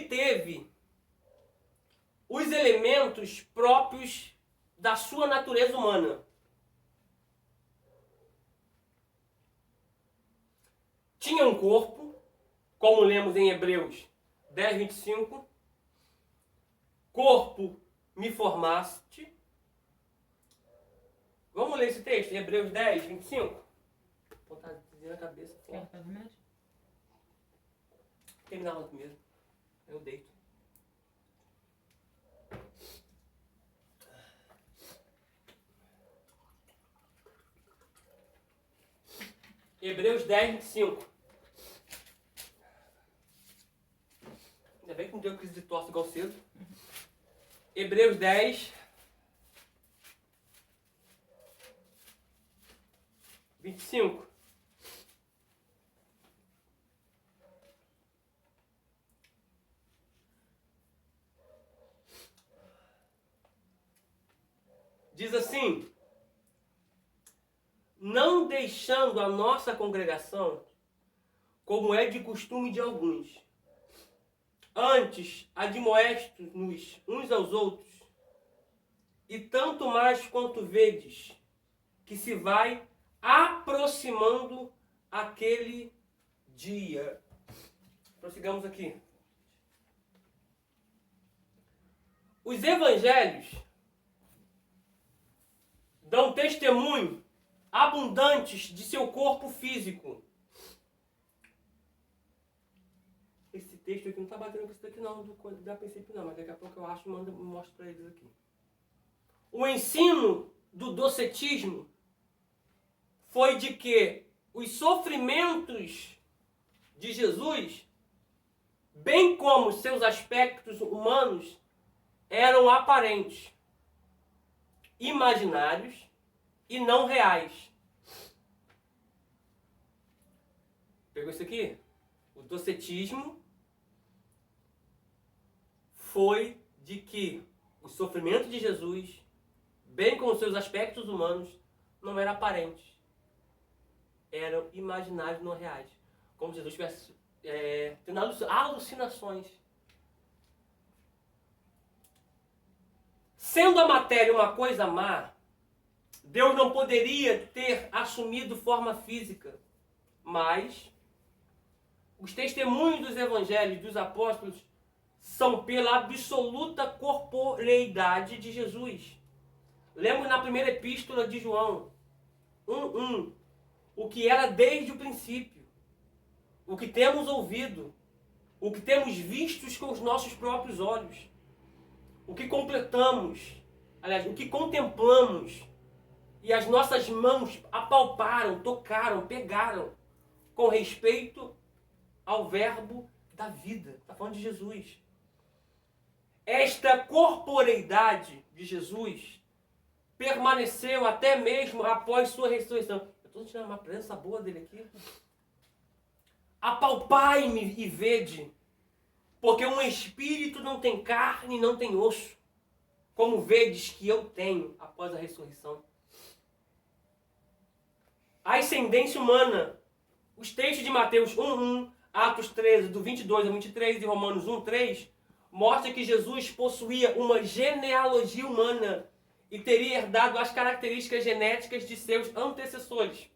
teve os elementos próprios da sua natureza humana. Tinha um corpo, como lemos em Hebreus 10, 25. Corpo me formaste. Vamos ler esse texto, Hebreus 10, 25. Vou botar na cabeça. Quer remédio? Terminar a aula mesmo. Eu deito. Hebreus 10, 25. Ainda bem que não deu crise de tosse igual cedo. Hebreus 10, 25. Diz assim: não deixando a nossa congregação, como é de costume de alguns, antes admoestos-nos uns aos outros, e tanto mais quanto vedes que se vai aproximando aquele dia. Prossigamos aqui. Os evangelhos dão testemunho abundantes de seu corpo físico. Esse texto aqui não está batendo com isso daqui não, da princípio não, mas daqui a pouco eu acho e mostro para eles aqui. O ensino do docetismo foi de que os sofrimentos de Jesus, bem como seus aspectos humanos, eram aparentes, imaginários e não reais. Pegou isso aqui? O docetismo foi de que o sofrimento de Jesus, bem como seus aspectos humanos, não eram aparentes. Eram imaginários, não reais. Como se Jesus tivesse tendo alucinações. Sendo a matéria uma coisa má, Deus não poderia ter assumido forma física, mas os testemunhos dos evangelhos dos apóstolos são pela absoluta corporeidade de Jesus. Lemos na primeira epístola de João 1:1, o que era desde o princípio, o que temos ouvido, o que temos visto com os nossos próprios olhos, o que o que contemplamos, e as nossas mãos apalparam, tocaram, pegaram, com respeito ao verbo da vida. Está falando de Jesus. Esta corporeidade de Jesus permaneceu até mesmo após sua ressurreição. Eu estou sentindo uma presença boa dele aqui. Apalpai-me e vede, porque um espírito não tem carne, não tem osso, como vedes que eu tenho após a ressurreição. A ascendência humana, os textos de Mateus 1:1, Atos 13, do 22 ao 23 e Romanos 1:3, mostra que Jesus possuía uma genealogia humana e teria herdado as características genéticas de seus antecessores.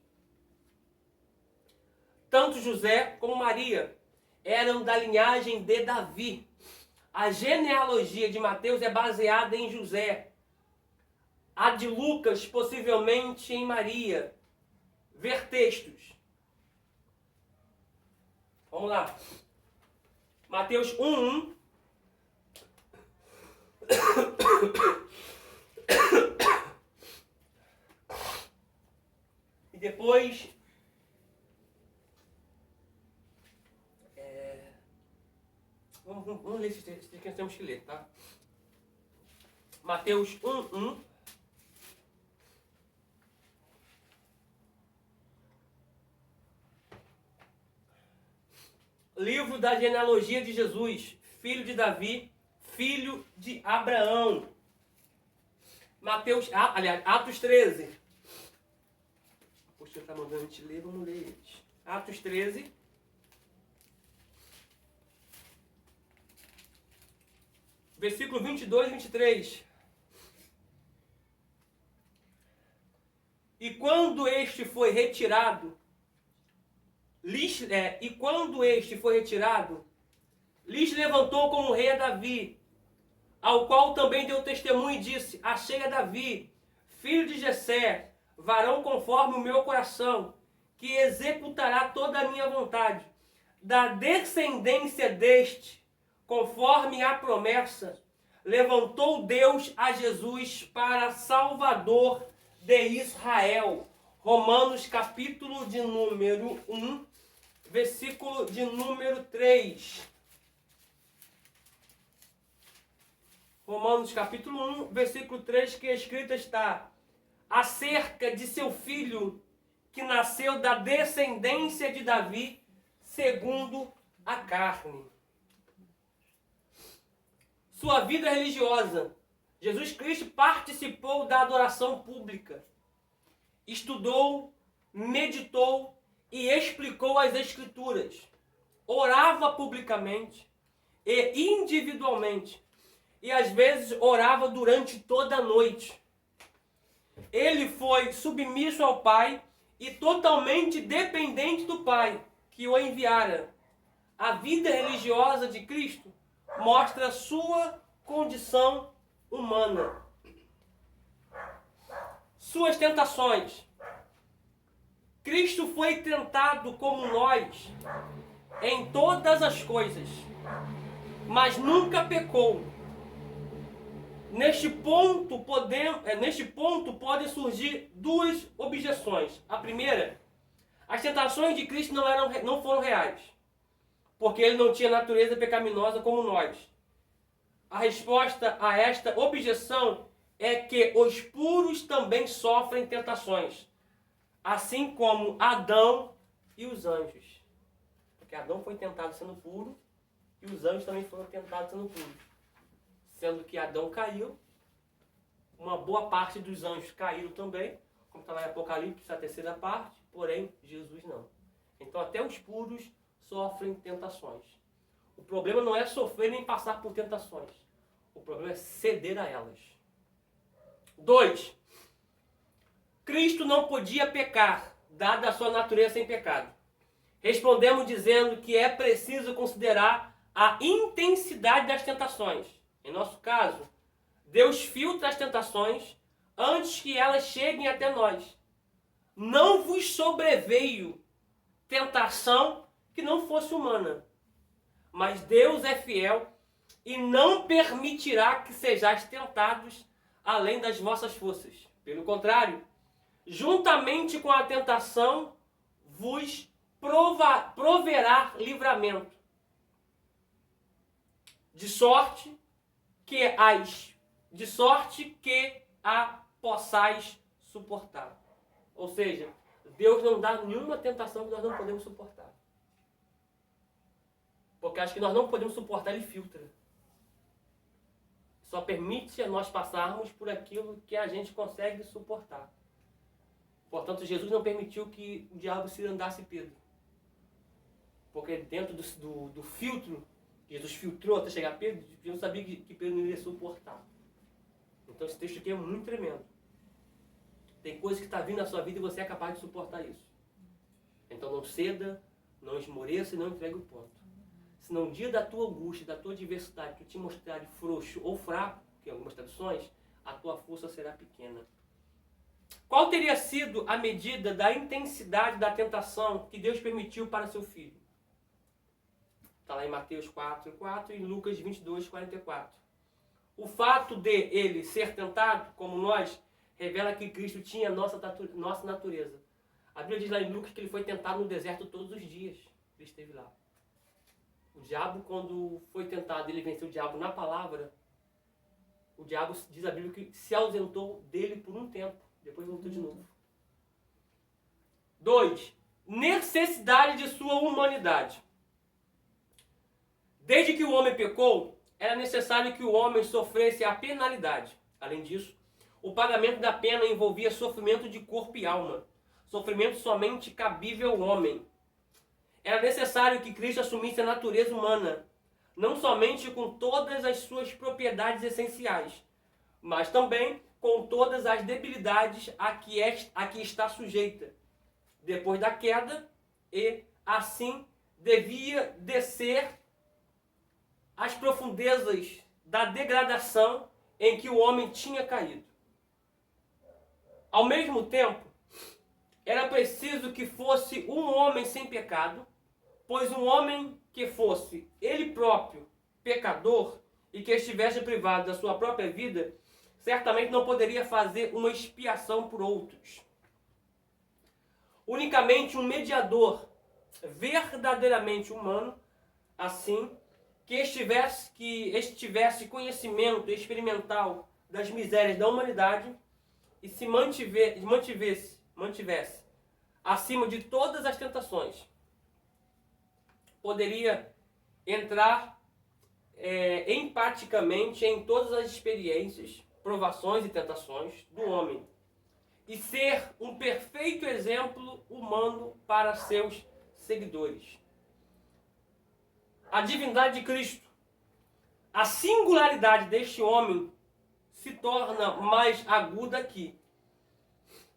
Tanto José como Maria eram da linhagem de Davi. A genealogia de Mateus é baseada em José. A de Lucas, possivelmente em Maria. Ver textos. Vamos lá. Mateus 1:1. E depois vamos ler esses textos que nós temos que ler, tá? Mateus 1:1. Livro da genealogia de Jesus, filho de Davi, filho de Abraão. Atos 13. A postura está mandando a gente ler, vamos ler eles. Atos 13. versículo 22 e 23. E quando este foi retirado, lhes levantou como rei a Davi, ao qual também deu testemunho e disse: achei a Davi, filho de Jessé, varão conforme o meu coração, que executará toda a minha vontade. Da descendência deste, conforme a promessa, levantou Deus a Jesus para Salvador de Israel. Romanos capítulo de número 1, versículo de número 3. Romanos capítulo 1, versículo 3, que escrito está: acerca de seu filho, que nasceu da descendência de Davi, segundo a carne. Sua vida religiosa. Jesus Cristo participou da adoração pública. Estudou, meditou e explicou as Escrituras. Orava publicamente e individualmente. E às vezes orava durante toda a noite. Ele foi submisso ao Pai e totalmente dependente do Pai, que o enviara. A vida religiosa de Cristo mostra sua condição humana. Suas tentações. Cristo foi tentado como nós em todas as coisas, mas nunca pecou. Neste ponto podem surgir duas objeções. A primeira: as tentações de Cristo não foram reais, porque ele não tinha natureza pecaminosa como nós. A resposta a esta objeção é que os puros também sofrem tentações, assim como Adão e os anjos. Porque Adão foi tentado sendo puro e os anjos também foram tentados sendo puros. Sendo que Adão caiu, uma boa parte dos anjos caíram também, como está lá em Apocalipse, a terceira parte, porém Jesus não. Então até os puros sofrem tentações. O problema não é sofrer nem passar por tentações. O problema é ceder a elas. 2. Cristo não podia pecar, dada a sua natureza sem pecado. Respondemos dizendo que é preciso considerar a intensidade das tentações. Em nosso caso, Deus filtra as tentações antes que elas cheguem até nós. Não vos sobreveio tentação que não fosse humana, mas Deus é fiel e não permitirá que sejais tentados além das vossas forças. Pelo contrário, juntamente com a tentação, vos proverá livramento, de sorte que a possais suportar. Ou seja, Deus não dá nenhuma tentação que nós não podemos suportar. Porque acho que nós não podemos suportar, Ele filtra. Só permite a nós passarmos por aquilo que a gente consegue suportar. Portanto, Jesus não permitiu que o diabo se andasse Pedro. Porque dentro do filtro, Jesus filtrou até chegar a Pedro, Jesus sabia que Pedro não iria suportar. Então esse texto aqui é muito tremendo. Tem coisa que está vindo na sua vida e você é capaz de suportar isso. Então não ceda, não esmoreça e não entregue o ponto. Se no dia da tua angústia, da tua adversidade, tu te mostrar frouxo ou fraco, que em algumas traduções, a tua força será pequena. Qual teria sido a medida da intensidade da tentação que Deus permitiu para seu filho? Está lá em Mateus 4:4 e Lucas 22:44. O fato de ele ser tentado, como nós, revela que Cristo tinha nossa natureza. A Bíblia diz lá em Lucas que ele foi tentado no deserto todos os dias. Ele esteve lá. O diabo, quando foi tentado, ele venceu o diabo na palavra. O diabo, diz a Bíblia, que se ausentou dele por um tempo. Depois voltou de novo. 2. Necessidade de sua humanidade. Desde que o homem pecou, era necessário que o homem sofresse a penalidade. Além disso, o pagamento da pena envolvia sofrimento de corpo e alma. Sofrimento somente cabível ao homem. Era necessário que Cristo assumisse a natureza humana não somente com todas as suas propriedades essenciais, mas também com todas as debilidades a que está sujeita, depois da queda, e assim devia descer às profundezas da degradação em que o homem tinha caído. Ao mesmo tempo, era preciso que fosse um homem sem pecado, pois um homem que fosse ele próprio pecador e que estivesse privado da sua própria vida, certamente não poderia fazer uma expiação por outros. Unicamente um mediador verdadeiramente humano, assim, que estivesse conhecimento experimental das misérias da humanidade e se mantivesse acima de todas as tentações, poderia entrar empaticamente em todas as experiências, provações e tentações do homem e ser um perfeito exemplo humano para seus seguidores. A divindade de Cristo, a singularidade deste homem se torna mais aguda aqui.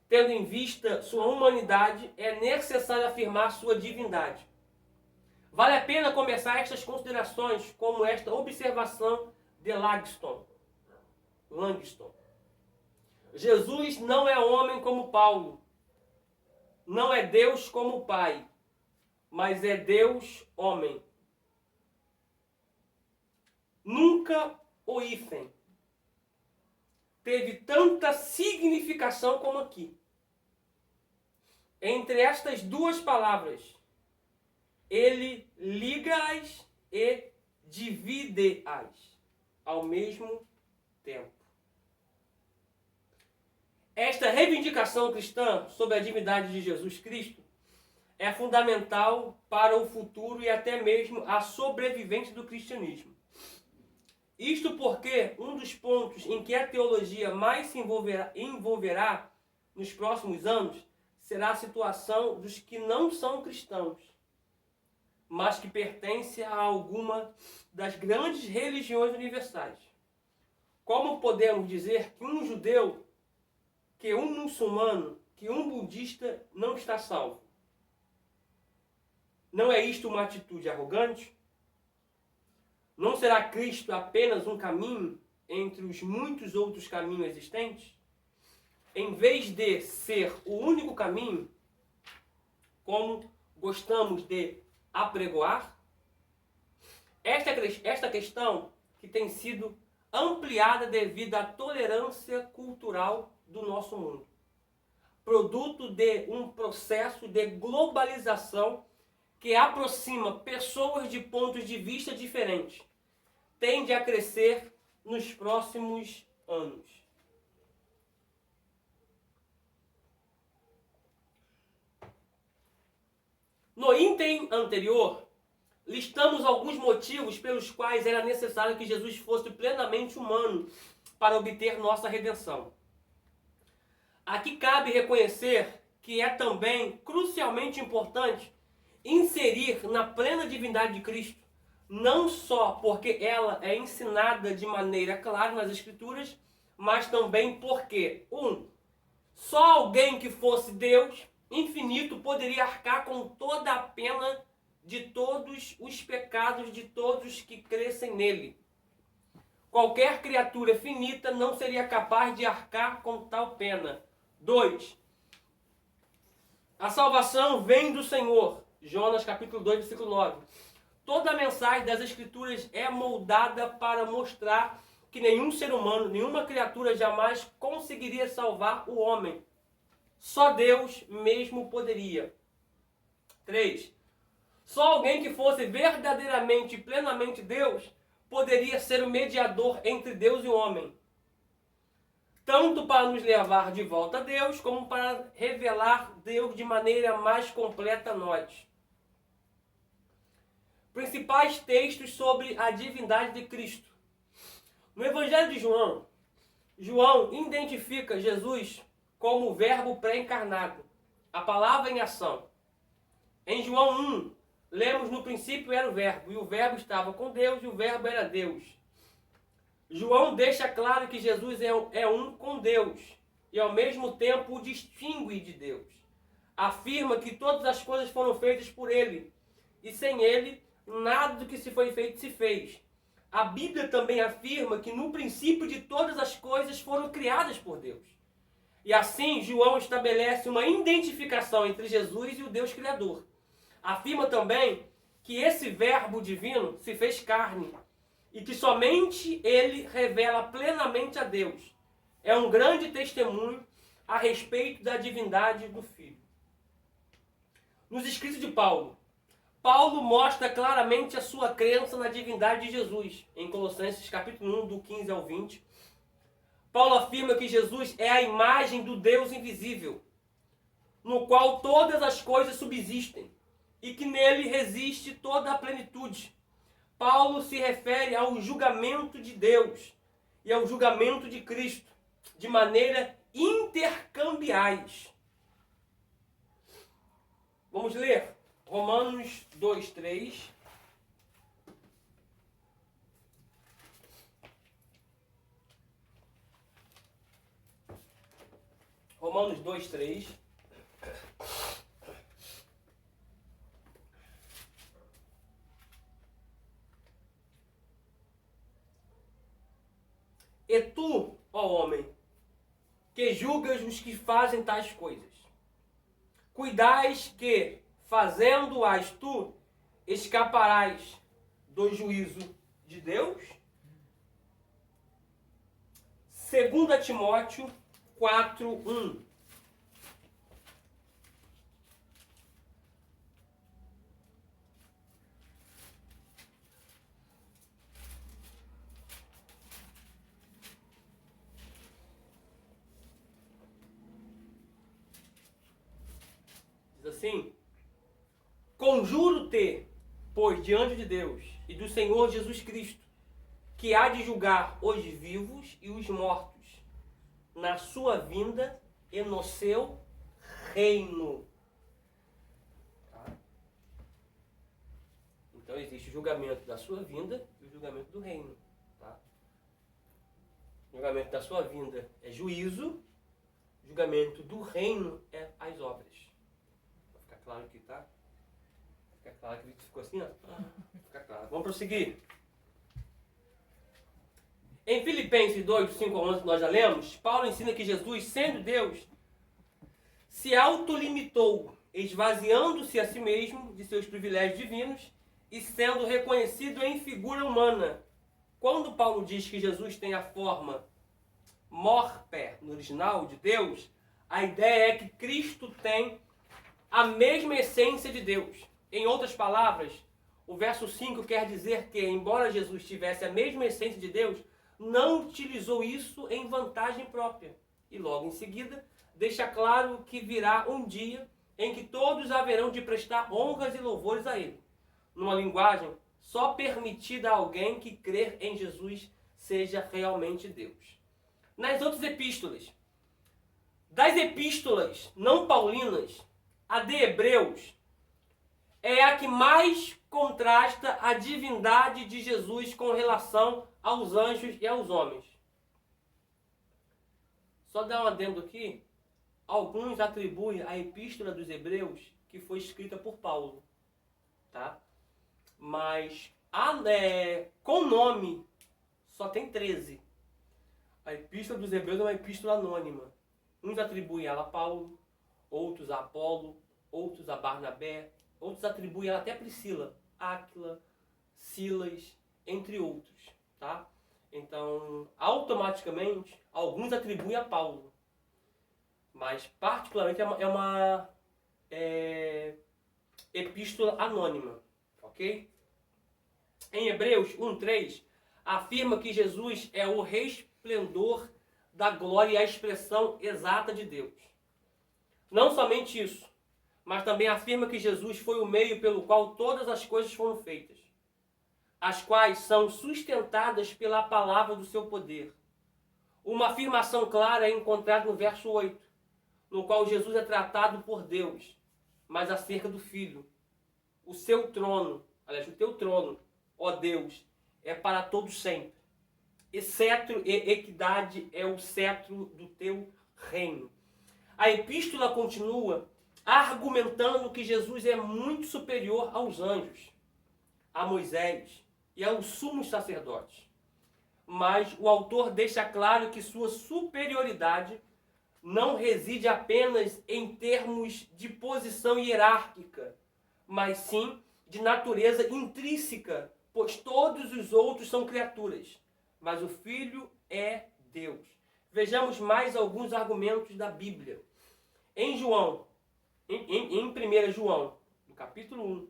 Tendo em vista sua humanidade, é necessário afirmar sua divindade. Vale a pena começar estas considerações como esta observação de Langston. Jesus não é homem como Paulo, não é Deus como Pai, mas é Deus homem. Nunca o hífen teve tanta significação como aqui. Entre estas duas palavras, ele liga-as e divide-as ao mesmo tempo. Esta reivindicação cristã sobre a divindade de Jesus Cristo é fundamental para o futuro e até mesmo a sobrevivência do cristianismo. Isto porque um dos pontos em que a teologia mais se envolverá nos próximos anos será a situação dos que não são cristãos, mas que pertencem a alguma das grandes religiões universais. Como podemos dizer que um judeu, que um muçulmano, que um budista não está salvo? Não é isto uma atitude arrogante? Não será Cristo apenas um caminho entre os muitos outros caminhos existentes? Em vez de ser o único caminho, como gostamos de apregoar? Esta questão que tem sido ampliada devido à tolerância cultural do nosso mundo, produto de um processo de globalização que aproxima pessoas de pontos de vista diferentes, tende a crescer nos próximos anos. No item anterior, listamos alguns motivos pelos quais era necessário que Jesus fosse plenamente humano para obter nossa redenção. Aqui cabe reconhecer que é também crucialmente importante inserir na plena divindade de Cristo, não só porque ela é ensinada de maneira clara nas Escrituras, mas também porque, só alguém que fosse Deus infinito poderia arcar com toda a pena de todos os pecados de todos que crescem nele. Qualquer criatura finita não seria capaz de arcar com tal pena. 2. A salvação vem do Senhor. Jonas capítulo 2, versículo 9. Toda a mensagem das Escrituras é moldada para mostrar que nenhum ser humano, nenhuma criatura jamais conseguiria salvar o homem. Só Deus mesmo poderia. 3. Só alguém que fosse verdadeiramente e plenamente Deus poderia ser o mediador entre Deus e o homem. Tanto para nos levar de volta a Deus, como para revelar Deus de maneira mais completa a nós. Principais textos sobre a divindade de Cristo. No Evangelho de João, João identifica Jesus como o verbo pré-encarnado, a palavra em ação. Em João 1, lemos: no princípio era o Verbo, e o Verbo estava com Deus, e o Verbo era Deus. João deixa claro que Jesus é um com Deus, e ao mesmo tempo o distingue de Deus. Afirma que todas as coisas foram feitas por ele, e sem ele, nada do que se foi feito se fez. A Bíblia também afirma que no princípio de todas as coisas foram criadas por Deus. E assim, João estabelece uma identificação entre Jesus e o Deus Criador. Afirma também que esse Verbo divino se fez carne e que somente ele revela plenamente a Deus. É um grande testemunho a respeito da divindade do Filho. Nos escritos de Paulo, Paulo mostra claramente a sua crença na divindade de Jesus. Em Colossenses capítulo 1, do 15 ao 20, Paulo afirma que Jesus é a imagem do Deus invisível, no qual todas as coisas subsistem, e que nele resiste toda a plenitude. Paulo se refere ao julgamento de Deus e ao julgamento de Cristo, de maneira intercambiais. Vamos ler Romanos 2, 3. Romanos 2, 3. E tu, ó homem, que julgas os que fazem tais coisas, cuidais que, fazendo-as tu, escaparás do juízo de Deus? 2 Timóteo 4, 1. Diz assim: conjuro-te, pois, diante de Deus e do Senhor Jesus Cristo, que há de julgar os vivos e os mortos, na sua vinda e no seu reino. Tá? Então existe o julgamento da sua vinda e o julgamento do reino. Tá? O julgamento da sua vinda é juízo, o julgamento do reino é as obras. Vai ficar claro aqui, tá? Fica claro que ficou assim, ó. Fica claro. Vamos prosseguir. Em Filipenses 2, 5 a 11, que nós já lemos, Paulo ensina que Jesus, sendo Deus, se autolimitou, esvaziando-se a si mesmo de seus privilégios divinos e sendo reconhecido em figura humana. Quando Paulo diz que Jesus tem a forma morpé, no original, de Deus, a ideia é que Cristo tem a mesma essência de Deus. Em outras palavras, o verso 5 quer dizer que, embora Jesus tivesse a mesma essência de Deus, não utilizou isso em vantagem própria. E logo em seguida, deixa claro que virá um dia em que todos haverão de prestar honras e louvores a Ele. Numa linguagem só permitida a alguém que crer em Jesus seja realmente Deus. Nas outras epístolas, das epístolas não paulinas, a de Hebreus é a que mais contrasta a divindade de Jesus com relação aos anjos e aos homens. Só dar um adendo aqui. Alguns atribuem a epístola dos Hebreus que foi escrita por Paulo. Tá? Mas com nome só tem 13. A epístola dos Hebreus é uma epístola anônima. Uns atribuem ela a Paulo, outros a Apolo, outros a Barnabé, outros atribuem ela até a Priscila, Áquila, Silas, entre outros. Tá? Então, automaticamente, alguns atribuem a Paulo. Mas, particularmente, é uma epístola anônima. Ok? Em Hebreus 1:3, afirma que Jesus é o resplendor da glória e a expressão exata de Deus. Não somente isso, mas também afirma que Jesus foi o meio pelo qual todas as coisas foram feitas, as quais são sustentadas pela palavra do seu poder. Uma afirmação clara é encontrada no verso 8, no qual Jesus é tratado por Deus, mas acerca do Filho. o seu trono, aliás, o teu trono, ó Deus, é para todo sempre. E cetro e equidade é o cetro do teu reino. A epístola continua argumentando que Jesus é muito superior aos anjos, a Moisés e aos sumos sacerdotes. Mas o autor deixa claro que sua superioridade não reside apenas em termos de posição hierárquica, mas sim de natureza intrínseca, pois todos os outros são criaturas, mas o Filho é Deus. Vejamos mais alguns argumentos da Bíblia. Em 1 João, no capítulo 1,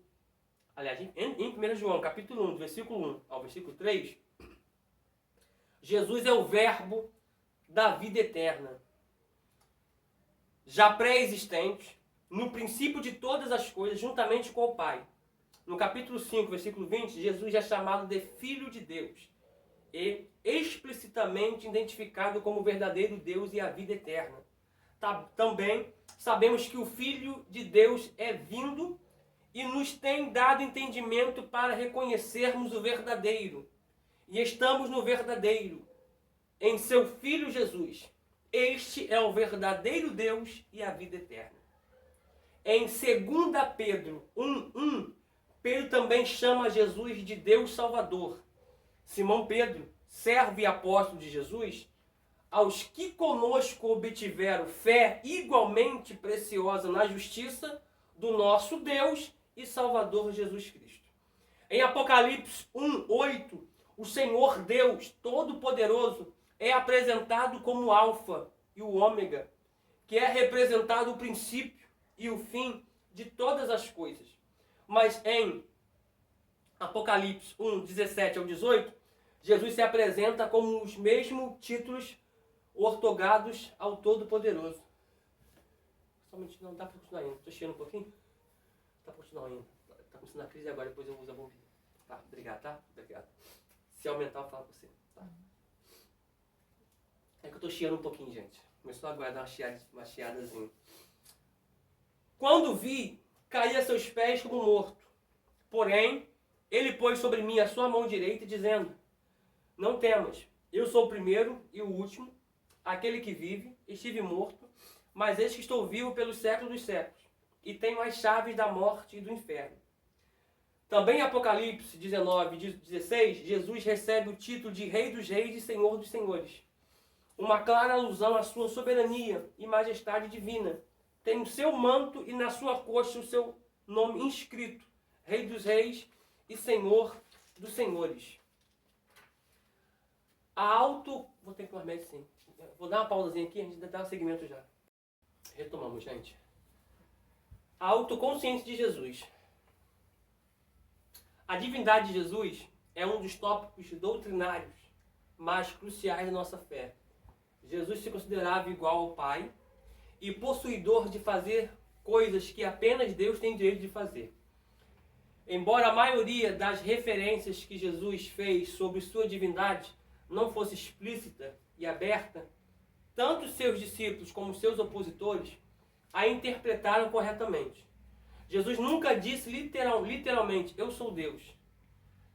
aliás, em 1 João, capítulo 1, do versículo 1 ao versículo 3, Jesus é o verbo da vida eterna, já pré-existente, no princípio de todas as coisas, juntamente com o Pai. No capítulo 5, versículo 20, Jesus é chamado de Filho de Deus e explicitamente identificado como verdadeiro Deus e a vida eterna. Também sabemos que o Filho de Deus é vindo e nos tem dado entendimento para reconhecermos o verdadeiro. E estamos no verdadeiro, em seu Filho Jesus. Este é o verdadeiro Deus e a vida eterna. Em 2 Pedro 1:1, Pedro também chama Jesus de Deus Salvador. Simão Pedro, servo e apóstolo de Jesus, aos que conosco obtiveram fé igualmente preciosa na justiça do nosso Deus e Salvador Jesus Cristo. Em Apocalipse 1:8, o Senhor Deus Todo-Poderoso é apresentado como o Alfa e o Ômega, que é representado o princípio e o fim de todas as coisas. Mas em Apocalipse 1:17 ao 18, Jesus se apresenta com os mesmos títulos ortogados ao Todo-Poderoso. Somente não dá para continuar ainda. Estou cheando um pouquinho? Dá para continuar ainda. Está começando a crise agora, depois eu uso a bombinha. Tá, obrigado, tá? Obrigado. Se aumentar, eu falo para você. Tá? É que eu estou chiando um pouquinho, gente. Começou agora a dar uma chiadazinha. Quando vi, caí a seus pés como morto. Porém, ele pôs sobre mim a sua mão direita, dizendo: não temas, eu sou o primeiro e o último, aquele que vive. Estive morto, mas eis que estou vivo pelos séculos dos séculos, e tenho as chaves da morte e do inferno. Também em Apocalipse 19:16, Jesus recebe o título de Rei dos Reis e Senhor dos Senhores. Uma clara alusão à sua soberania e majestade divina. Tem o seu manto e na sua coxa o seu nome inscrito: Rei dos Reis e Senhor dos Senhores. Vou ter que tomar medicina. Vou dar uma pausazinha aqui, a gente dá um segmento já. Retomamos, gente. A autoconsciência de Jesus. A divindade de Jesus é um dos tópicos doutrinários mais cruciais da nossa fé. Jesus se considerava igual ao Pai e possuidor de fazer coisas que apenas Deus tem direito de fazer. Embora a maioria das referências que Jesus fez sobre sua divindade não fosse explícita e aberta, tanto seus discípulos como seus opositores a interpretaram corretamente. Jesus nunca disse literalmente, eu sou Deus,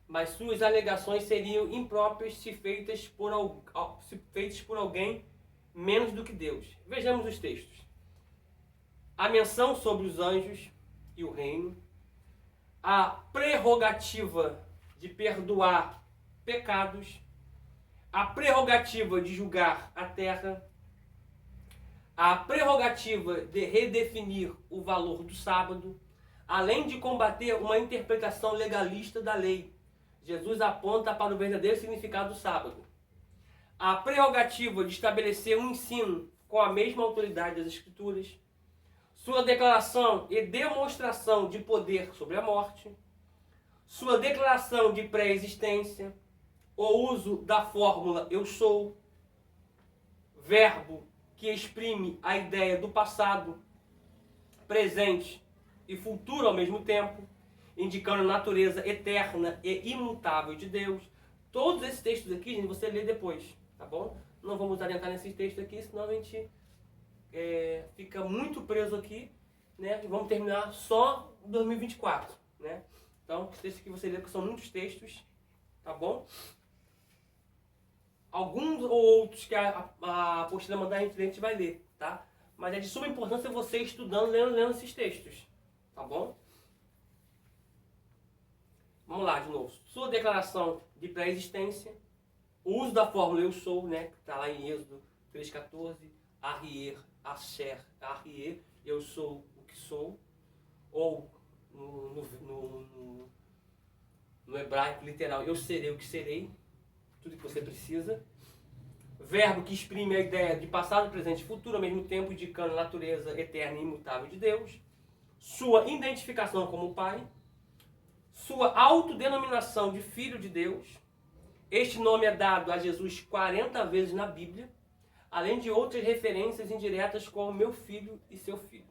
mas suas alegações seriam impróprias se feitas por alguém menos do que Deus. Vejamos os textos. A menção sobre os anjos e o reino, a prerrogativa de perdoar pecados, a prerrogativa de julgar a terra, a prerrogativa de redefinir o valor do sábado, além de combater uma interpretação legalista da lei. Jesus aponta para o verdadeiro significado do sábado. A prerrogativa de estabelecer um ensino com a mesma autoridade das Escrituras, sua declaração e demonstração de poder sobre a morte, sua declaração de pré-existência, o uso da fórmula eu sou, verbo que exprime a ideia do passado, presente e futuro ao mesmo tempo, indicando a natureza eterna e imutável de Deus. Todos esses textos aqui, gente, você lê depois, tá bom? Não vamos adentrar nesses textos aqui, senão a gente fica muito preso aqui, né? E vamos terminar só em 2024. né? Então, os textos que você lê, que são muitos textos, tá bom? Alguns ou outros que a apostila mandar a gente vai ler, tá? Mas é de suma importância você estudando, lendo esses textos, tá bom? Vamos lá de novo. Sua declaração de pré-existência, o uso da fórmula eu sou, né? Que está lá em Êxodo 3,14, Arrier, Asher, Arrier, eu sou o que sou, ou no hebraico literal, eu serei o que serei, tudo que você precisa. Verbo que exprime a ideia de passado, presente e futuro, ao mesmo tempo indicando a natureza eterna e imutável de Deus. Sua identificação como Pai. Sua autodenominação de Filho de Deus. Este nome é dado a Jesus 40 vezes na Bíblia, além de outras referências indiretas como meu filho e seu filho.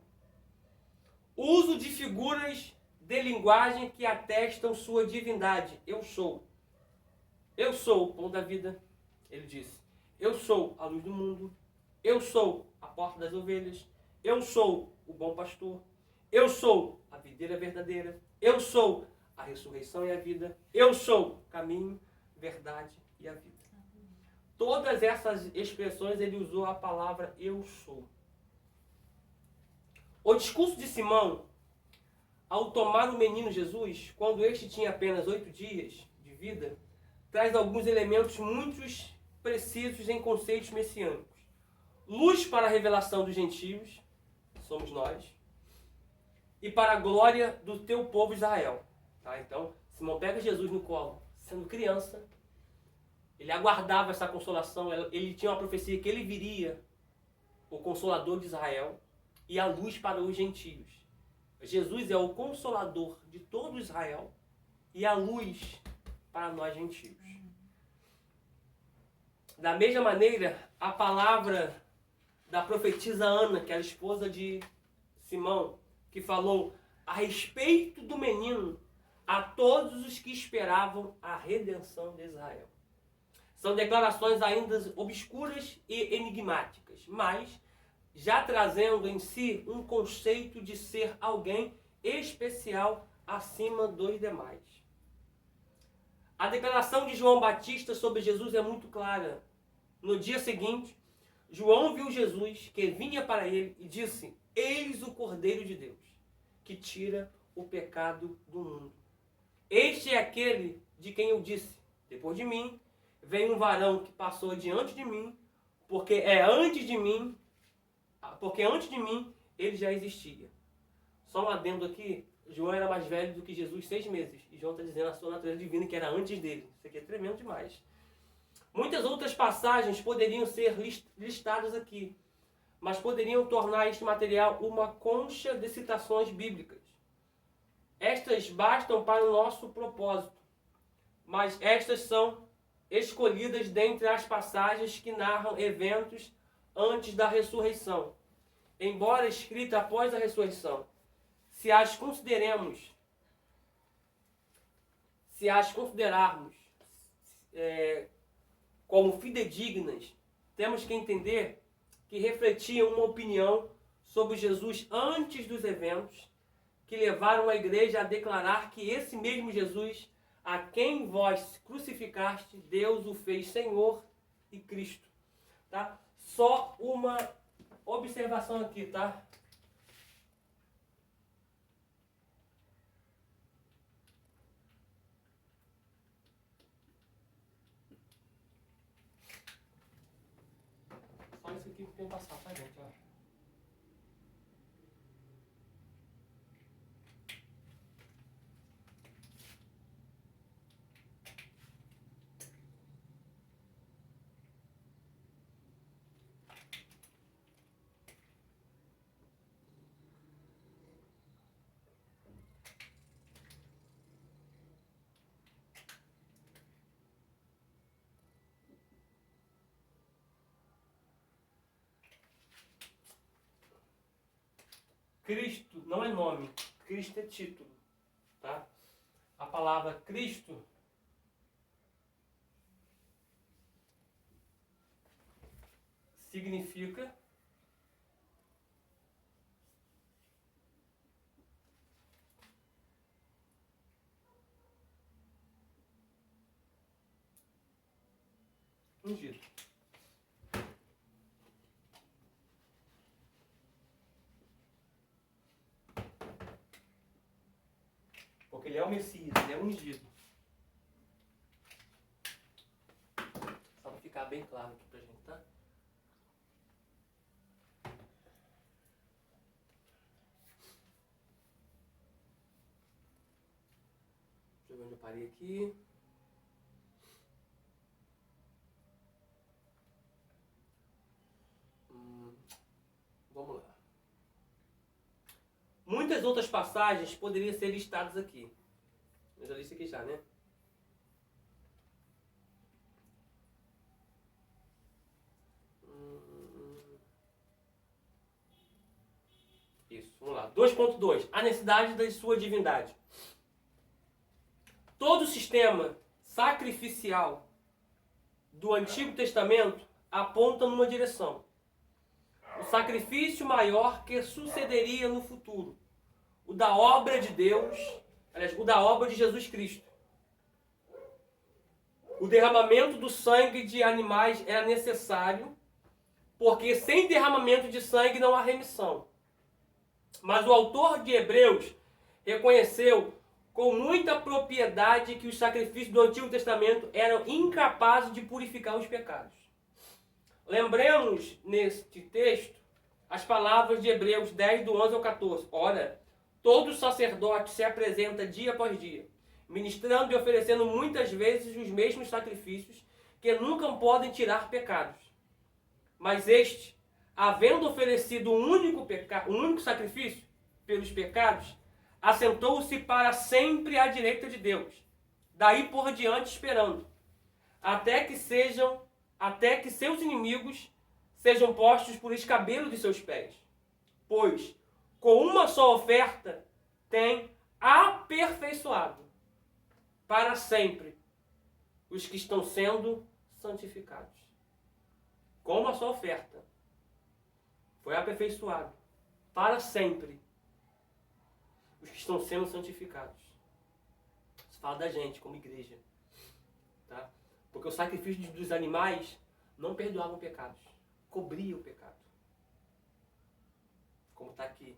Uso de figuras de linguagem que atestam sua divindade. Eu sou. Eu sou o pão da vida, ele disse. Eu sou a luz do mundo. Eu sou a porta das ovelhas. Eu sou o bom pastor. Eu sou a videira verdadeira. Eu sou a ressurreição e a vida. Eu sou o caminho, verdade e a vida. Todas essas expressões ele usou a palavra eu sou. O discurso de Simão, ao tomar o menino Jesus, quando este tinha apenas 8 dias de vida, traz alguns elementos muito precisos em conceitos messiânicos. Luz para a revelação dos gentios, somos nós, e para a glória do teu povo Israel. Tá? Então, Simão pega Jesus no colo, sendo criança, ele aguardava essa consolação, ele tinha uma profecia que ele viria o Consolador de Israel e a luz para os gentios. Jesus é o Consolador de todo Israel e a luz para nós gentios. Da mesma maneira, a palavra da profetisa Ana, que era esposa de Simão, que falou a respeito do menino a todos os que esperavam a redenção de Israel. São declarações ainda obscuras e enigmáticas, mas já trazendo em si um conceito de ser alguém especial acima dos demais. A declaração de João Batista sobre Jesus é muito clara. No dia seguinte, João viu Jesus que vinha para ele e disse: eis o Cordeiro de Deus, que tira o pecado do mundo. Este é aquele de quem eu disse: depois de mim vem um varão que passou diante de mim, porque antes de mim ele já existia. Só um adendo aqui, João era mais velho do que Jesus 6 meses. E João está dizendo a sua natureza divina que era antes dele. Isso aqui é tremendo demais. Muitas outras passagens poderiam ser listadas aqui, mas poderiam tornar este material uma concha de citações bíblicas. Estas bastam para o nosso propósito, mas estas são escolhidas dentre as passagens que narram eventos antes da ressurreição, embora escrita após a ressurreição. Se as considerarmos como fidedignas, temos que entender que refletiam uma opinião sobre Jesus antes dos eventos que levaram a igreja a declarar que esse mesmo Jesus, a quem vós crucificaste, Deus o fez Senhor e Cristo. Tá? Só uma observação aqui, tá? Só isso aqui que tem que passar, tá, gente? Ó. Cristo não é nome, Cristo é título, tá? A palavra Cristo significa ungido. Porque ele é o Messias, ele é ungido. Só para ficar bem claro aqui pra gente, tá? Deixa eu ver onde eu parei aqui. Vamos lá. Muitas outras passagens poderiam ser listadas aqui. Eu já disse aqui já, né? Isso, vamos lá. 2.2. A necessidade da sua divindade. Todo o sistema sacrificial do Antigo Testamento aponta numa direção. O sacrifício maior que sucederia no futuro. O da obra de Deus, aliás, o da obra de Jesus Cristo. O derramamento do sangue de animais era necessário, porque sem derramamento de sangue não há remissão. Mas o autor de Hebreus reconheceu com muita propriedade que os sacrifícios do Antigo Testamento eram incapazes de purificar os pecados. Lembremos neste texto as palavras de Hebreus 10, do 11 ao 14. Ora, todo sacerdote se apresenta dia após dia, ministrando e oferecendo muitas vezes os mesmos sacrifícios que nunca podem tirar pecados. Mas este, havendo oferecido um único sacrifício pelos pecados, assentou-se para sempre à direita de Deus, daí por diante esperando, até que seus inimigos sejam postos por escabelo de seus pés. Pois, com uma só oferta, tem aperfeiçoado para sempre os que estão sendo santificados. Com uma só oferta, foi aperfeiçoado para sempre os que estão sendo santificados. Isso fala da gente como igreja. Tá? Porque o sacrifício dos animais não perdoava pecados, cobria o pecado. Como está aqui.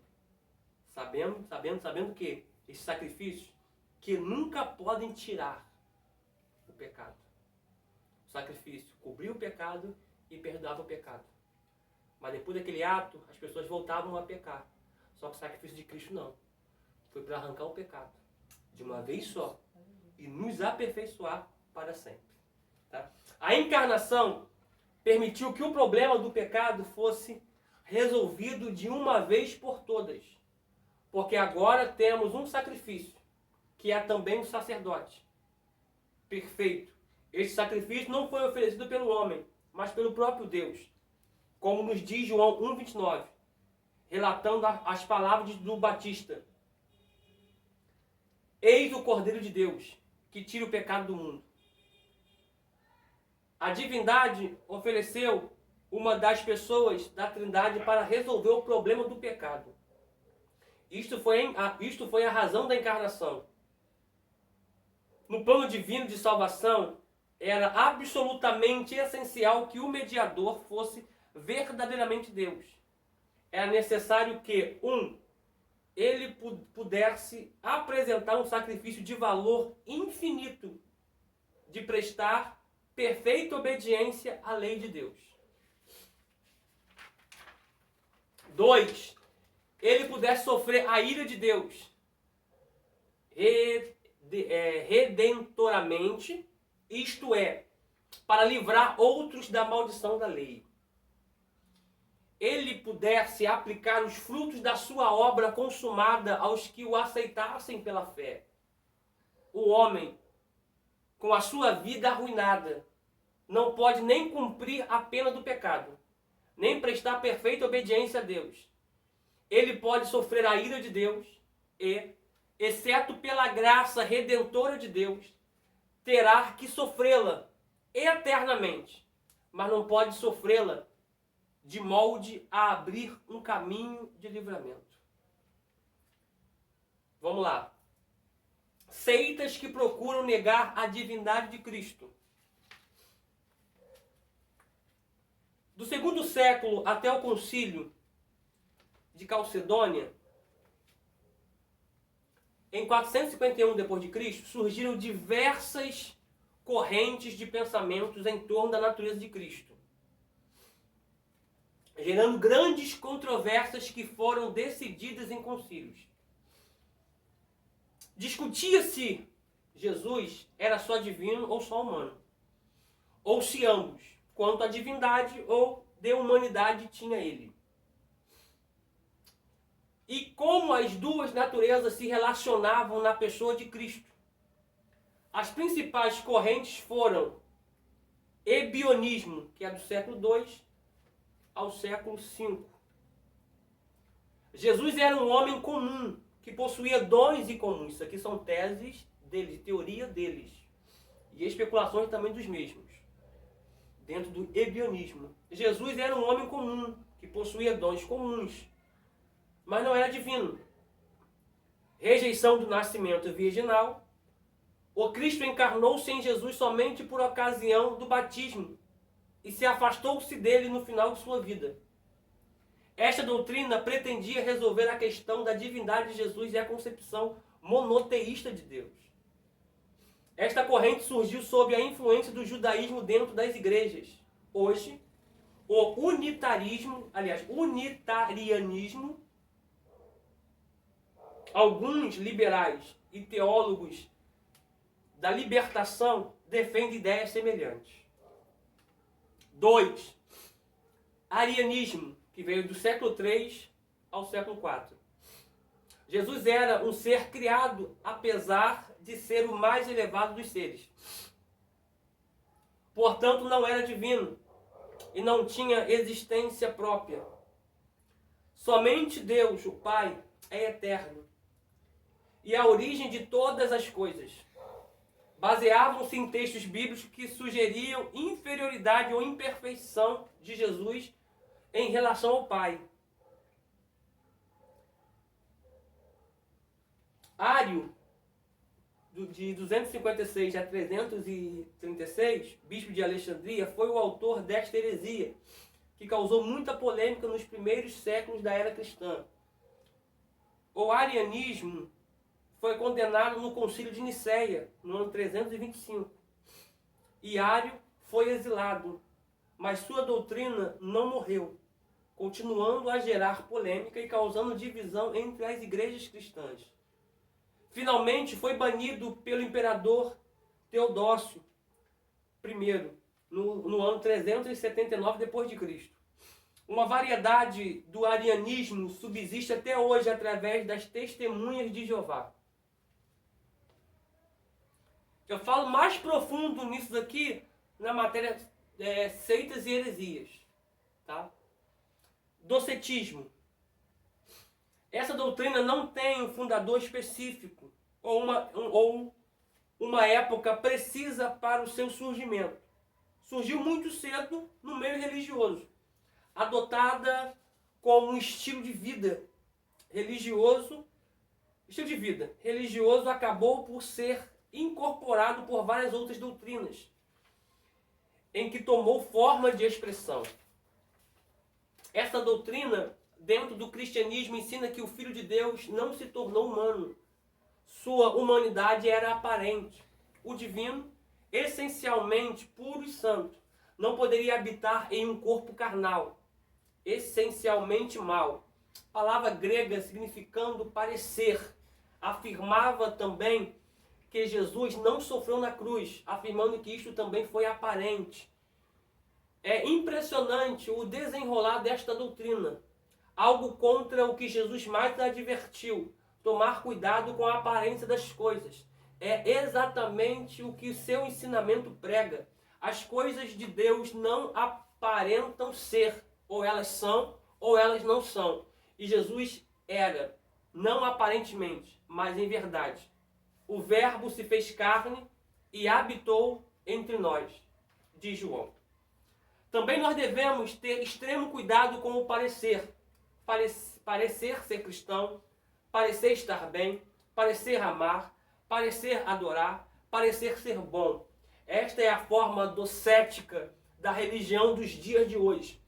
Sabendo que esses sacrifícios que nunca podem tirar o pecado. O sacrifício cobria o pecado e perdoava o pecado. Mas depois daquele ato, as pessoas voltavam a pecar. Só que o sacrifício de Cristo não. Foi para arrancar o pecado de uma vez só e nos aperfeiçoar para sempre. Tá? A encarnação permitiu que o problema do pecado fosse resolvido de uma vez por todas. Porque agora temos um sacrifício, que é também um sacerdote perfeito. Este sacrifício não foi oferecido pelo homem, mas pelo próprio Deus. Como nos diz João 1,29, relatando as palavras do Batista. Eis o Cordeiro de Deus, que tira o pecado do mundo. A divindade ofereceu uma das pessoas da Trindade para resolver o problema do pecado. Isto foi a razão da encarnação. No plano divino de salvação, era absolutamente essencial que o mediador fosse verdadeiramente Deus. Era necessário que, ele pudesse apresentar um sacrifício de valor infinito, de prestar perfeita obediência à lei de Deus. 2. Ele pudesse sofrer a ira de Deus redentoramente, isto é, para livrar outros da maldição da lei. Ele pudesse aplicar os frutos da sua obra consumada aos que o aceitassem pela fé. O homem, com a sua vida arruinada, não pode nem cumprir a pena do pecado, nem prestar perfeita obediência a Deus. Ele pode sofrer a ira de Deus e, exceto pela graça redentora de Deus, terá que sofrê-la eternamente, mas não pode sofrê-la de molde a abrir um caminho de livramento. Vamos lá. Seitas que procuram negar a divindade de Cristo. Do segundo século até o concílio de Calcedônia, em 451 d.C., surgiram diversas correntes de pensamentos em torno da natureza de Cristo, gerando grandes controvérsias que foram decididas em concílios. Discutia-se Jesus era só divino ou só humano, ou se ambos, quanto à divindade ou de humanidade tinha ele. E como as duas naturezas se relacionavam na pessoa de Cristo. As principais correntes foram ebionismo, que é do século II ao século V. Jesus era um homem comum, que possuía dons incomuns. Isso aqui são teses deles, teoria deles. E especulações também dos mesmos. Dentro do ebionismo. Jesus era um homem comum, que possuía dons comuns, mas não era divino. Rejeição do nascimento virginal. O Cristo encarnou-se em Jesus somente por ocasião do batismo e se afastou-se dele no final de sua vida. Esta doutrina pretendia resolver a questão da divindade de Jesus e a concepção monoteísta de Deus. Esta corrente surgiu sob a influência do judaísmo dentro das igrejas. Hoje, o unitarianismo, alguns liberais e teólogos da libertação defendem ideias semelhantes. 2. Arianismo, que veio do século III ao século IV. Jesus era um ser criado, apesar de ser o mais elevado dos seres. Portanto, não era divino e não tinha existência própria. Somente Deus, o Pai, é eterno e a origem de todas as coisas. Baseavam-se em textos bíblicos que sugeriam inferioridade ou imperfeição de Jesus em relação ao Pai. Ário, de 256 a 336, bispo de Alexandria, foi o autor desta heresia, que causou muita polêmica nos primeiros séculos da era cristã. O arianismo foi condenado no Concílio de Nicéia, no ano 325. E Ário foi exilado, mas sua doutrina não morreu, continuando a gerar polêmica e causando divisão entre as igrejas cristãs. Finalmente foi banido pelo imperador Teodósio I, no ano 379 d.C. Uma variedade do arianismo subsiste até hoje através das testemunhas de Jeová. Eu falo mais profundo nisso daqui na matéria seitas e heresias. Tá? Docetismo. Essa doutrina não tem um fundador específico ou uma época precisa para o seu surgimento. Surgiu muito cedo no meio religioso, adotada como um estilo de vida religioso. Estilo de vida religioso acabou por ser incorporado por várias outras doutrinas, em que tomou forma de expressão. Essa doutrina, dentro do cristianismo, ensina que o Filho de Deus não se tornou humano. Sua humanidade era aparente. O divino, essencialmente puro e santo, não poderia habitar em um corpo carnal, essencialmente mau. Palavra grega significando parecer. Afirmava também que Jesus não sofreu na cruz, afirmando que isto também foi aparente. É impressionante o desenrolar desta doutrina. Algo contra o que Jesus mais advertiu: tomar cuidado com a aparência das coisas. É exatamente o que seu ensinamento prega. As coisas de Deus não aparentam ser. Ou elas são, ou elas não são. E Jesus era, não aparentemente, mas em verdade. O Verbo se fez carne e habitou entre nós, diz João. Também nós devemos ter extremo cuidado com o parecer. Parecer ser cristão, parecer estar bem, parecer amar, parecer adorar, parecer ser bom. Esta é a forma docética da religião dos dias de hoje.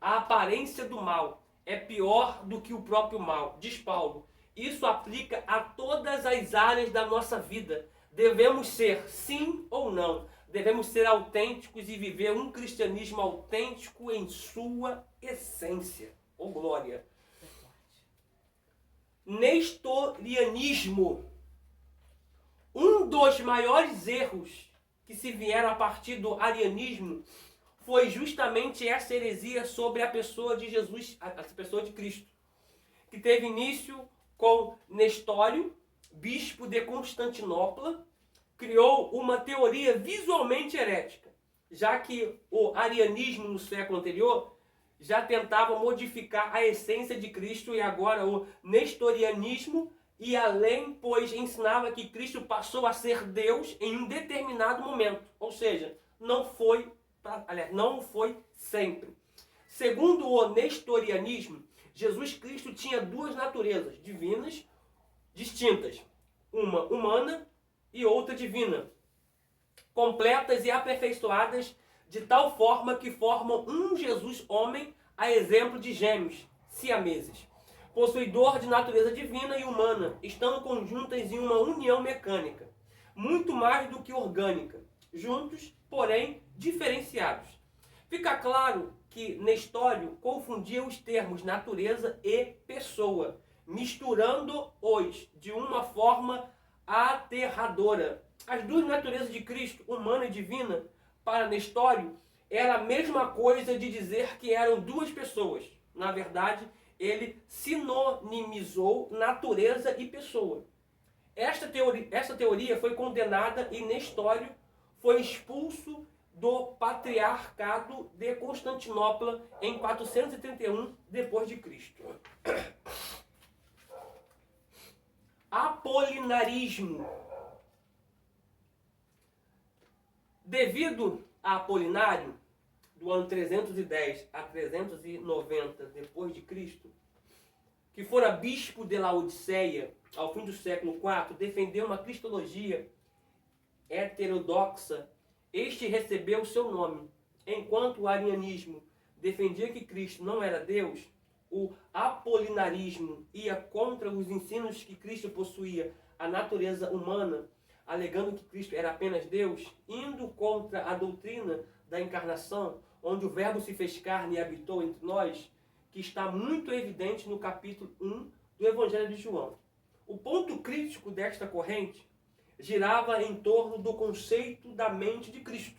a aparência do mal é pior do que o próprio mal, diz Paulo. Isso aplica a todas as áreas da nossa vida. Devemos ser sim ou não. Devemos ser autênticos e viver um cristianismo autêntico em sua essência. Oh, glória! Nestorianismo. Um dos maiores erros que se vieram a partir do arianismo foi justamente essa heresia sobre a pessoa de Jesus, a pessoa de Cristo, que teve início com Nestório, bispo de Constantinopla, criou uma teoria visualmente herética, já que o arianismo no século anterior já tentava modificar a essência de Cristo, e agora o nestorianismo e além, pois ensinava que Cristo passou a ser Deus em um determinado momento, ou seja, não foi sempre. Segundo o nestorianismo, Jesus Cristo tinha duas naturezas divinas distintas, uma humana e outra divina, completas e aperfeiçoadas de tal forma que formam um Jesus homem a exemplo de gêmeos siameses, possuidor de natureza divina e humana, estando conjuntas em uma união mecânica, muito mais do que orgânica, juntos, porém diferenciados. Fica claro que Nestório confundia os termos natureza e pessoa, misturando-os de uma forma aterradora. As duas naturezas de Cristo, humana e divina, para Nestório, era a mesma coisa de dizer que eram duas pessoas. Na verdade, ele sinonimizou natureza e pessoa. Essa teoria foi condenada e Nestório foi expulso do patriarcado de Constantinopla em 431 d.C. Apolinarismo. Devido a Apolinário, do ano 310 a 390 d.C., que fora bispo de Laodiceia ao fim do século IV, defendeu uma cristologia heterodoxa. Este recebeu o seu nome. Enquanto o arianismo defendia que Cristo não era Deus, o apolinarismo ia contra os ensinos que Cristo possuía a natureza humana, alegando que Cristo era apenas Deus, indo contra a doutrina da encarnação, onde o Verbo se fez carne e habitou entre nós, que está muito evidente no capítulo 1 do Evangelho de João. O ponto crítico desta corrente girava em torno do conceito da mente de Cristo.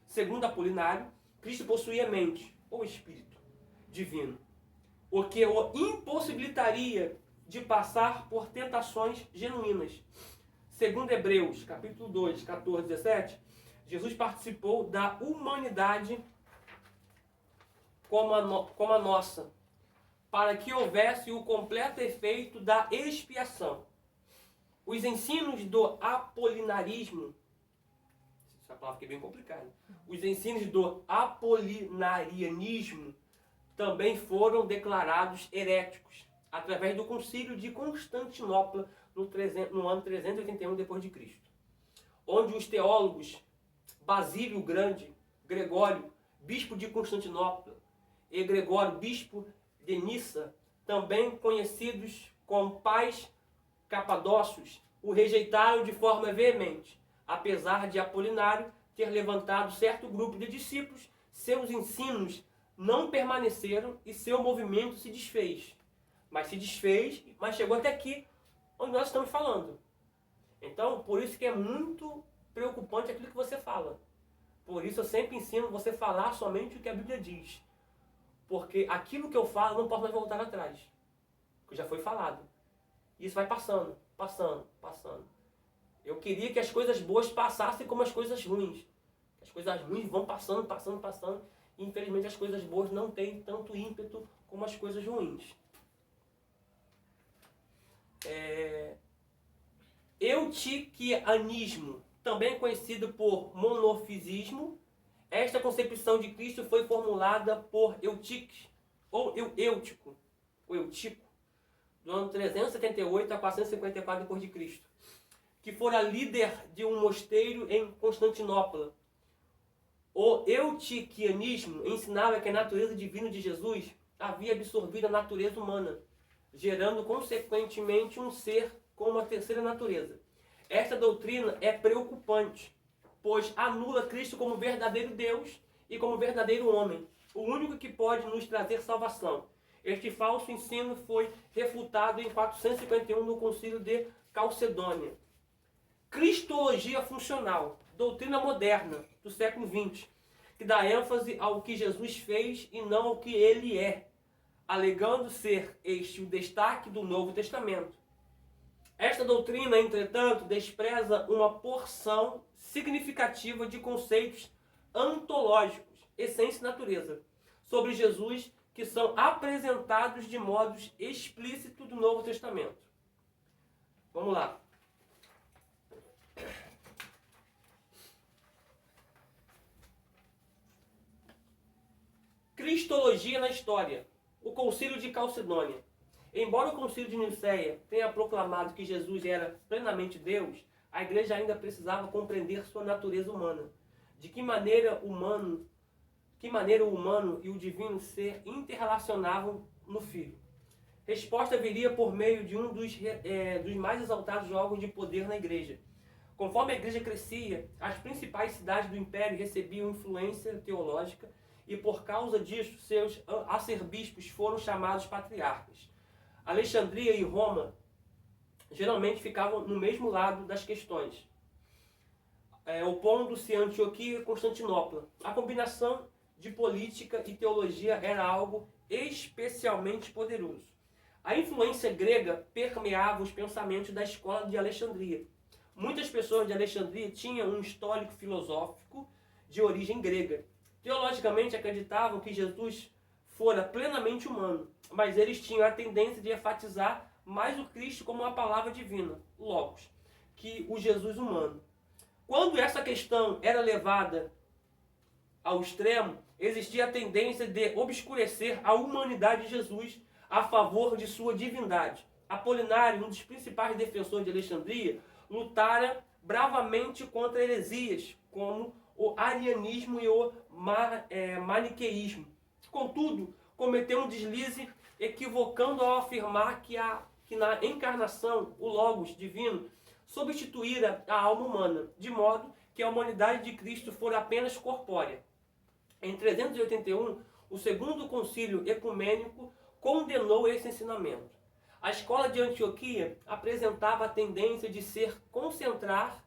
Segundo Apolinário, Cristo possuía mente, ou espírito divino, o que o impossibilitaria de passar por tentações genuínas. Segundo Hebreus, capítulo 2, 14, 17, Jesus participou da humanidade como a nossa, para que houvesse o completo efeito da expiação. Os ensinos do apolinarismo, essa palavra aqui é bem complicada, os ensinos do apolinarianismo também foram declarados heréticos, através do concílio de Constantinopla, no ano 381 d.C., onde os teólogos Basílio o Grande, Gregório, bispo de Constantinopla, e Gregório, bispo de Nissa, também conhecidos como pais capadócios, o rejeitaram de forma veemente. Apesar de Apolinário ter levantado certo grupo de discípulos, seus ensinos não permaneceram e seu movimento se desfez. Mas chegou até aqui, onde nós estamos falando. Então, por isso que é muito preocupante aquilo que você fala. Por isso eu sempre ensino você falar somente o que a Bíblia diz. Porque aquilo que eu falo não posso mais voltar atrás. Porque já foi falado. E isso vai passando. Eu queria que as coisas boas passassem como as coisas ruins. As coisas ruins vão passando. E infelizmente as coisas boas não têm tanto ímpeto como as coisas ruins. Eutiquianismo, também conhecido por monofisismo. Esta concepção de Cristo foi formulada por Eutico, do ano 378 a 454 d.C., que fora líder de um mosteiro em Constantinopla. O eutiquianismo ensinava que a natureza divina de Jesus havia absorvido a natureza humana, gerando consequentemente um ser com uma terceira natureza. Esta doutrina é preocupante, pois anula Cristo como verdadeiro Deus e como verdadeiro homem, o único que pode nos trazer salvação. Este falso ensino foi refutado em 451 no Concílio de Calcedônia. Cristologia funcional, doutrina moderna do século XX, que dá ênfase ao que Jesus fez e não ao que ele é, alegando ser este o destaque do Novo Testamento. Esta doutrina, entretanto, despreza uma porção significativa de conceitos antológicos, essência e natureza, sobre Jesus, que são apresentados de modos explícitos do Novo Testamento. Vamos lá. Cristologia na história. O Concílio de Calcedônia. Embora o Concílio de Nicéia tenha proclamado que Jesus era plenamente Deus, a Igreja ainda precisava compreender sua natureza humana. De que maneira o humano e o divino ser interrelacionavam no Filho. Resposta viria por meio de um dos mais exaltados órgãos de poder na Igreja. Conforme a Igreja crescia, as principais cidades do Império recebiam influência teológica e por causa disso seus arcebispos foram chamados patriarcas. Alexandria e Roma geralmente ficavam no mesmo lado das questões, opondo-se a Antioquia e Constantinopla. A combinação de política e teologia era algo especialmente poderoso. A influência grega permeava os pensamentos da escola de Alexandria. Muitas pessoas de Alexandria tinham um histórico filosófico de origem grega. Teologicamente acreditavam que Jesus fora plenamente humano, mas eles tinham a tendência de enfatizar mais o Cristo como uma palavra divina, logos, que o Jesus humano. Quando essa questão era levada ao extremo, existia a tendência de obscurecer a humanidade de Jesus a favor de sua divindade. Apolinário, um dos principais defensores de Alexandria, lutara bravamente contra heresias, como o arianismo e o maniqueísmo. Contudo, cometeu um deslize equivocando ao afirmar que na encarnação o Logos divino substituíra a alma humana, de modo que a humanidade de Cristo fora apenas corpórea. Em 381, o segundo concílio ecumênico condenou esse ensinamento. A escola de Antioquia apresentava a tendência de se concentrar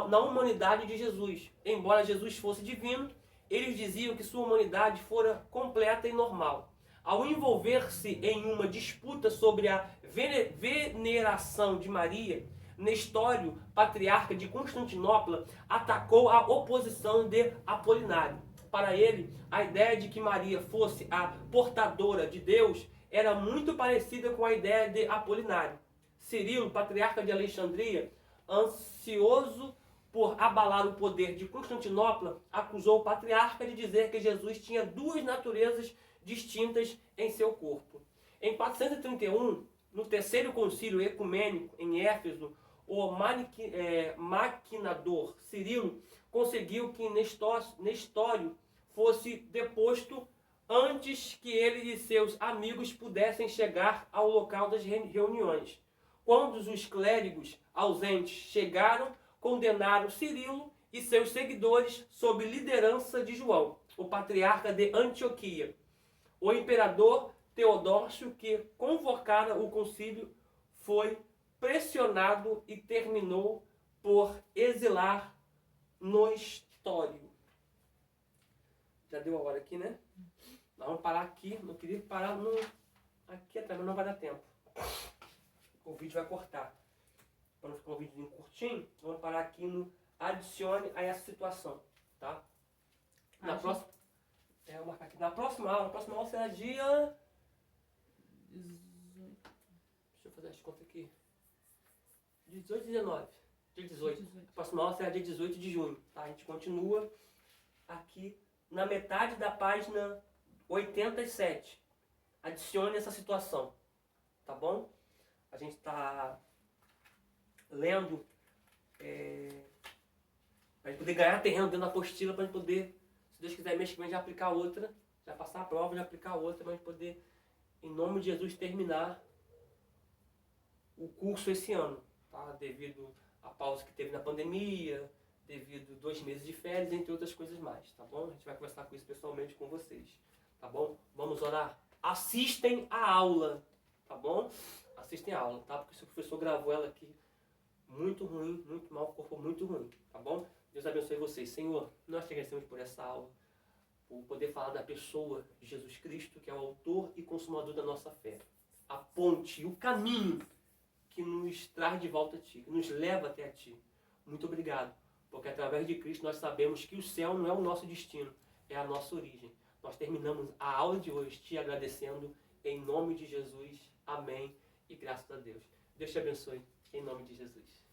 na humanidade de Jesus. Embora Jesus fosse divino, eles diziam que sua humanidade fora completa e normal. Ao envolver-se em uma disputa sobre a veneração de Maria, Nestório, patriarca de Constantinopla, atacou a oposição de Apolinário. Para ele, a ideia de que Maria fosse a portadora de Deus era muito parecida com a ideia de Apolinário. Cirilo, patriarca de Alexandria, ansioso por abalar o poder de Constantinopla, acusou o patriarca de dizer que Jesus tinha duas naturezas distintas em seu corpo. Em 431, no terceiro concílio ecumênico em Éfeso, o maquinador Cirilo conseguiu que Nestório fosse deposto antes que ele e seus amigos pudessem chegar ao local das reuniões. Quando os clérigos ausentes chegaram, condenaram Cirilo e seus seguidores sob liderança de João, o patriarca de Antioquia. O imperador Teodócio, que convocara o concílio, foi pressionado e terminou por exilar Nestório. Já deu a hora aqui, né? Nós vamos parar aqui. Não queria parar aqui atrás, mas não vai dar tempo. O vídeo vai cortar. Para não ficar um vídeo curtinho, vamos parar aqui no adicione a essa situação, tá? Na próxima... vou marcar aqui. Na próxima aula será dia... 18. Deixa eu fazer as contas aqui. 18 e 19. Dia 18. A próxima aula será dia 18 de junho, tá? A gente continua aqui na metade da página 87. Adicione essa situação, tá bom? A gente está lendo para gente poder ganhar terreno dentro da apostila, para gente poder Se Deus quiser, mês que vem já aplicar outra, já passar a prova, já aplicar outra, mas poder, em nome de Jesus, terminar o curso esse ano, tá? Devido à pausa que teve na pandemia, devido 2 meses de férias, entre outras coisas mais, tá bom? A gente vai conversar com isso pessoalmente com vocês, tá bom? Vamos orar. Assistem a aula, tá bom? Assistem a aula, tá? Porque se o professor gravou ela aqui muito ruim, muito mal, corpo muito ruim, tá bom? Deus abençoe vocês. Senhor, nós te agradecemos por essa aula, por poder falar da pessoa de Jesus Cristo, que é o autor e consumador da nossa fé. A ponte, o caminho que nos traz de volta a Ti, que nos leva até a Ti. Muito obrigado, porque através de Cristo nós sabemos que o céu não é o nosso destino, é a nossa origem. Nós terminamos a aula de hoje te agradecendo em nome de Jesus. Amém e graças a Deus. Deus te abençoe em nome de Jesus.